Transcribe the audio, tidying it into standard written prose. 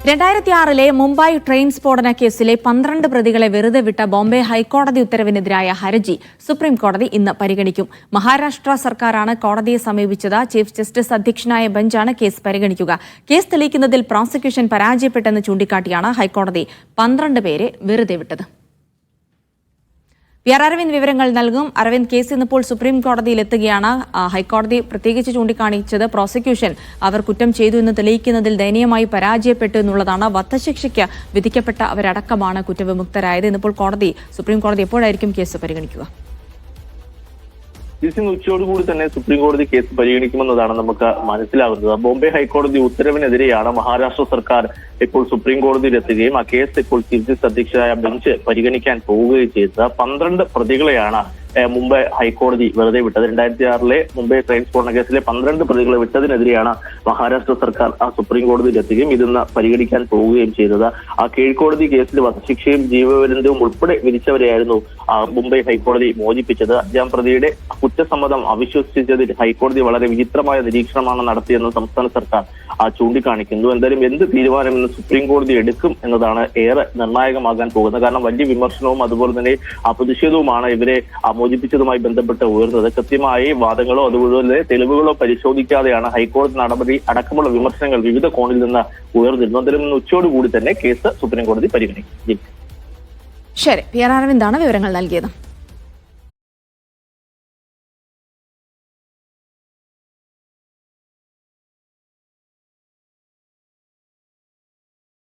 2006 Mumbai train സ്ഫോടന കേസിലെ 12 പ്രതികളെ വെറുതെ വിട്ട ബോംബെ ഹൈക്കോടതി ഉത്തരവിനെതിരായ ഹർജി സുപ്രീം കോടതി ഇന്ന് പരിഗണിക്കും. മഹാരാഷ്ട്ര സർക്കാരാണ് കോടതിയെ സമീപിച്ചത്. ചീഫ് ജസ്റ്റിസ് അധ്യക്ഷനായ ബെഞ്ചാണ് കേസ് പരിഗണിക്കുക. കേസ് തെളിയിക്കുന്നതിൽ പ്രോസിക്യൂഷൻ പരാജയപ്പെട്ടെന്ന് ചൂണ്ടിക്കാട്ടിയാണ് ഹൈക്കോടതി 12 പേരെ വെറുതെ വിട്ടത്. പി ആർ അരവിന്ദ് വിവരങ്ങൾ നൽകും. അരവിന്ദ്, കേസ് ഇന്നിപ്പോൾ സുപ്രീം കോടതിയിൽ എത്തുകയാണ്. ഹൈക്കോടതി പ്രത്യേകിച്ച് ചൂണ്ടിക്കാണിച്ചത് പ്രോസിക്യൂഷൻ അവർ കുറ്റം ചെയ്തു എന്ന് തെളിയിക്കുന്നതിൽ ദയനീയമായി പരാജയപ്പെട്ടു എന്നുള്ളതാണ്. വധശിക്ഷയ്ക്ക് വിധിക്കപ്പെട്ട അവരടക്കമാണ് കുറ്റവിമുക്തരായത്. ഇന്നിപ്പോൾ സുപ്രീം കോടതി എപ്പോഴായിരിക്കും കേസ് പരിഗണിക്കുക? ഉച്ചയോടുകൂടി തന്നെ സുപ്രീം കോടതി കേസ് പരിഗണിക്കുമെന്നതാണ് നമുക്ക് മനസ്സിലാകുന്നത്. ബോംബെ ഹൈക്കോടതി ഉത്തരവിനെതിരെയാണ് മഹാരാഷ്ട്ര സർക്കാർ ഇപ്പോൾ സുപ്രീം കോടതിയിലെത്തുകയും ആ കേസ് ഇപ്പോൾ ചീഫ് ജസ്റ്റിസ് അധ്യക്ഷനായ ബെഞ്ച് പരിഗണിക്കാൻ പോവുകയും ചെയ്തത്. 12 പ്രതികളെയാണ് മുംബൈ ഹൈക്കോടതി വെറുതെ വിട്ടത്. 2006 മുംബൈ ട്രെയിൻ സ്ഫോടന കേസിലെ 12 പ്രതികളെ വിട്ടതിനെതിരെയാണ് മഹാരാഷ്ട്ര സർക്കാർ സുപ്രീം കോടതിയിലെത്തുകയും ഇതിന്ന് പരിഗണിക്കാൻ പോവുകയും ചെയ്തത്. ആ കീഴ്ക്കോടതി കേസിൽ വധശിക്ഷയും ജീവപര്യന്തവും ഉൾപ്പെടെ വിധിച്ചവരെയായിരുന്നു മുംബൈ ഹൈക്കോടതി മോചിപ്പിച്ചത്. 5-ാം പ്രതിയുടെ കുറ്റസമ്മതം അവിശ്വസിച്ചതിൽ ഹൈക്കോടതി വളരെ വിചിത്രമായ നിരീക്ഷണമാണ് നടത്തിയെന്ന് സംസ്ഥാന സർക്കാർ ചൂണ്ടിക്കാണിക്കുന്നു. എന്തായാലും എന്ത് തീരുമാനമെന്ന് സുപ്രീം കോടതി എടുക്കും എന്നതാണ് ഏറെ നിർണായകമാകാൻ പോകുന്നത്. കാരണം വലിയ വിമർശനവും അതുപോലെ തന്നെ പ്രതിഷേധവുമാണ് ഇവരെ മോചിപ്പിച്ചതുമായി ബന്ധപ്പെട്ട് ഉയർന്നത്. കൃത്യമായി വാദങ്ങളോ അതുപോലെ തെളിവുകളോ പരിശോധിക്കാതെയാണ് ഹൈക്കോടതി നടപടി അടക്കമുള്ള വിമർശനങ്ങൾ വിവിധ കോണിൽ നിന്ന് ഉയർന്നിരുന്നു. എന്തായാലും ഇന്ന് ഉച്ചയോടുകൂടി തന്നെ കേസ് സുപ്രീം കോടതി പരിഗണിക്കും. ശരി, പി ആർ അരവിന്ദാണ് വിവരങ്ങൾ നൽകിയത്.